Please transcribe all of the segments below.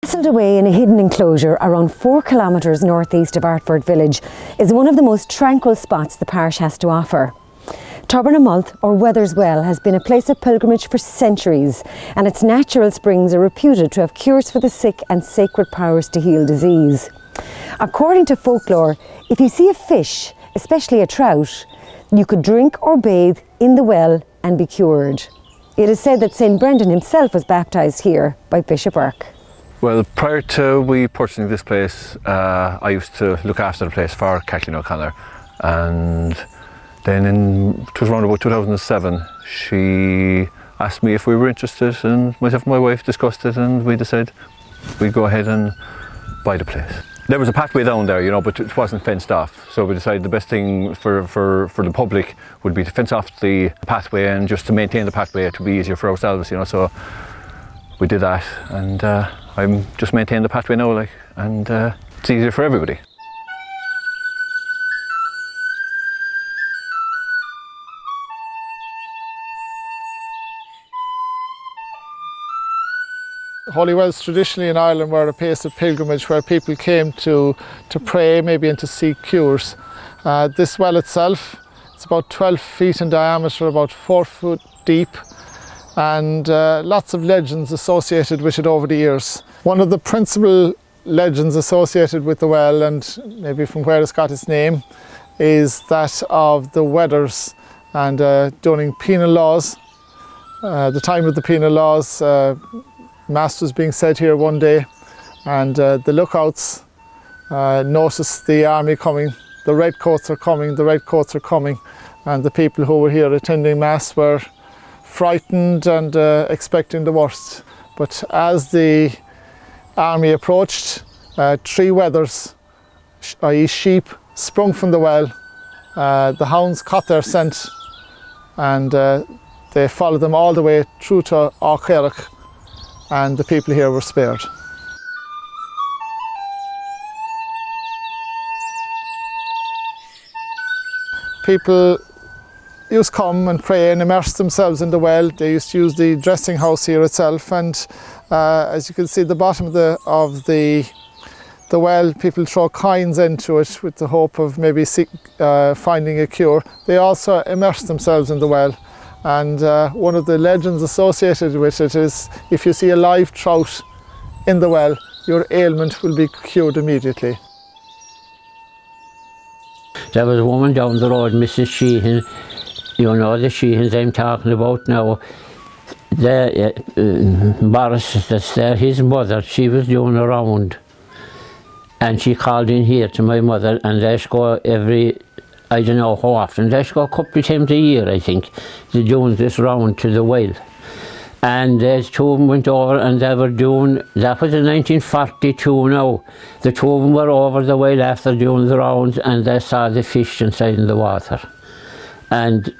Nestled away in a hidden enclosure around 4 kilometres northeast of Artford village is one of the most tranquil spots the parish has to offer. Tobernamullth, or Wethers Well, has been a place of pilgrimage for centuries, and its natural springs are reputed to have cures for the sick and sacred powers to heal disease. According to folklore, if you see a fish, especially a trout, you could drink or bathe in the well and be cured. It is said that St. Brendan himself was baptised here by Bishop Burke. Well, prior to we purchasing this place, I used to look after the place for Kathleen O'Connor, and then it was around about 2007, she asked me if we were interested, and myself and my wife discussed it, and we decided we'd go ahead and buy the place. There was a pathway down there, you know, but it wasn't fenced off, so we decided the best thing for the public would be to fence off the pathway and just to maintain the pathway to be easier for ourselves, you know, so we did that, and I'm just maintaining the pathway now, like, and it's easier for everybody. Holy wells traditionally in Ireland were a place of pilgrimage where people came to pray, maybe, and to seek cures. This well itself, it's about 12 feet in diameter, about 4 foot deep, and lots of legends associated with it over the years. One of the principal legends associated with the well, and maybe from where it's got its name, is that of the Wethers. And during penal laws, the time of the penal laws, Mass was being said here one day, and the lookouts noticed the army coming. The redcoats are coming, the redcoats are coming, and the people who were here attending Mass were frightened and expecting the worst. But as the army approached, 3 wethers, i.e. sheep, sprung from the well. The hounds caught their scent, and they followed them all the way through to Aucherach, and the people here were spared. People used to come and pray and immerse themselves in the well. They used to use the dressing house here itself, and as you can see, the bottom of the well, people throw coins into it with the hope of maybe finding a cure. They also immerse themselves in the well. And one of the legends associated with it is if you see a live trout in the well, your ailment will be cured immediately. There was a woman down the road, Mrs. Sheehan, you know the Sheehans I'm talking about now. Boris, that's there, his mother, she was doing a round, and she called in here to my mother, and they go every, I don't know how often, they go a couple of times a year, I think, they're doing this round to the well. And those 2 of them went over, and they were doing, that was in 1942 now, the 2 of them were over the well after doing the rounds, and they saw the fish inside in the water. And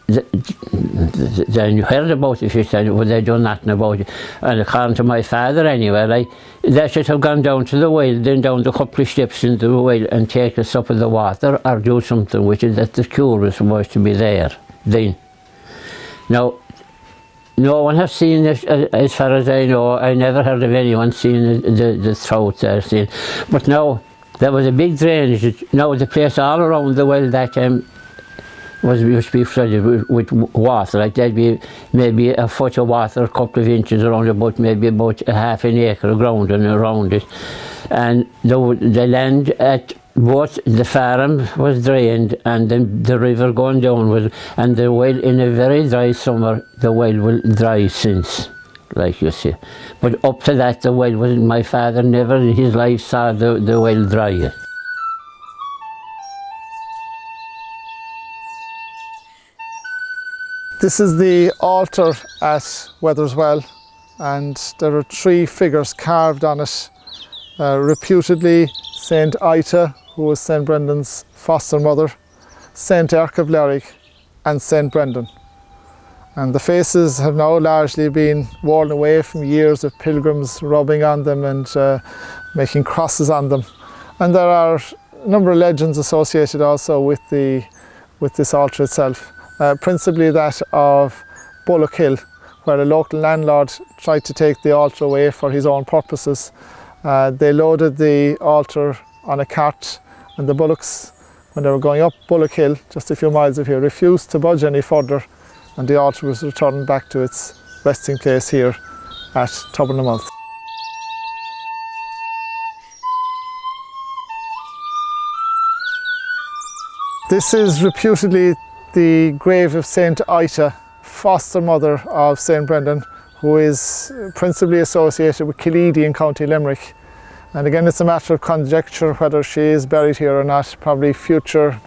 then you heard about the fish, but they done nothing about it. And according to my father anyway, they should have gone down to the well, then down the couple of steps into the well and take a sup of the water or do something with it, that the cure was supposed to be there then. Now, no one has seen it, as far as I know. I never heard of anyone seeing the trout there seen. But now, there was a big drainage. Now the place all around the well that time used to be flooded with water. Like there'd be maybe a foot of water, a couple of inches around about, maybe about a half an acre of ground and around it. And the land at both the farm was drained, and then the river going down was, and the well in a very dry summer, the well will dry since, like you see. But up to that, the well was, my father never in his life saw the well dry. This is the altar at Wethers Well, and there are 3 figures carved on it. Reputedly St. Ita, who was St. Brendan's foster mother, St. Erc of Lerwick, and St. Brendan. And the faces have now largely been worn away from years of pilgrims rubbing on them and making crosses on them. And there are a number of legends associated also with this altar itself. Principally that of Bullock Hill, where a local landlord tried to take the altar away for his own purposes. They loaded the altar on a cart, and the bullocks, when they were going up Bullock Hill, just a few miles of here, refused to budge any further, and the altar was returned back to its resting place here at Tubbernamouth. This is reputedly the grave of St. Ita, foster mother of St. Brendan, who is principally associated with Killeedy in County Limerick. And again, it's a matter of conjecture whether she is buried here or not. Probably future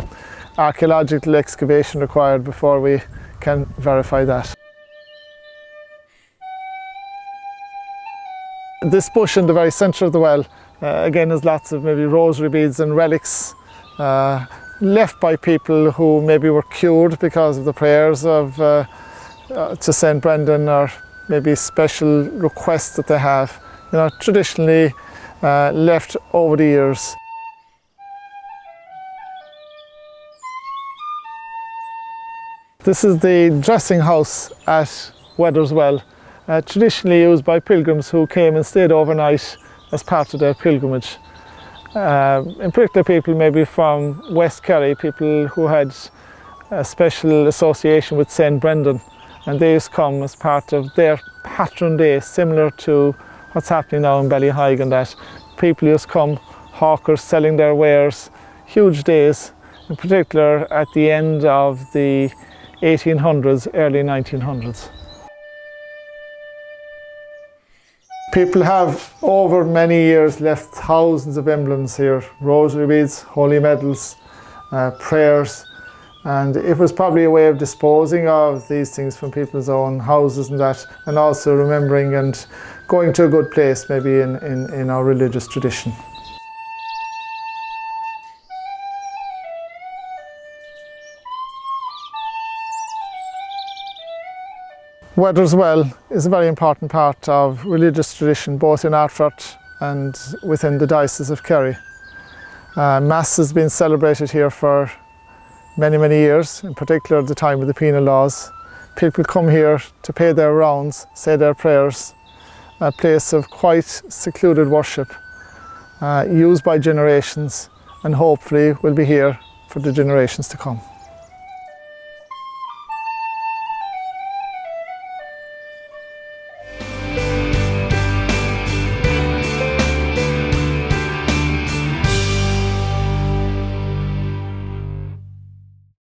archaeological excavation required before we can verify that. This bush in the very centre of the well, again, has lots of maybe rosary beads and relics left by people who maybe were cured because of the prayers of to St. Brendan, or maybe special requests that they have, traditionally left over the years. This is the dressing house at Wethers Well, traditionally used by pilgrims who came and stayed overnight as part of their pilgrimage. In particular, people maybe from West Kerry, people who had a special association with St. Brendan, and they used to come as part of their patron day, similar to what's happening now in Ballyheigue, and that people used to come, hawkers selling their wares, huge days, in particular at the end of the 1800s, early 1900s. People have over many years left thousands of emblems here, rosary beads, holy medals, prayers, and it was probably a way of disposing of these things from people's own houses and that, and also remembering and going to a good place maybe in our religious tradition. Wethers Well is a very important part of religious tradition, both in Ardfert and within the Diocese of Kerry. Mass has been celebrated here for many, many years, in particular at the time of the penal laws. People come here to pay their rounds, say their prayers, a place of quite secluded worship, used by generations, and hopefully will be here for the generations to come.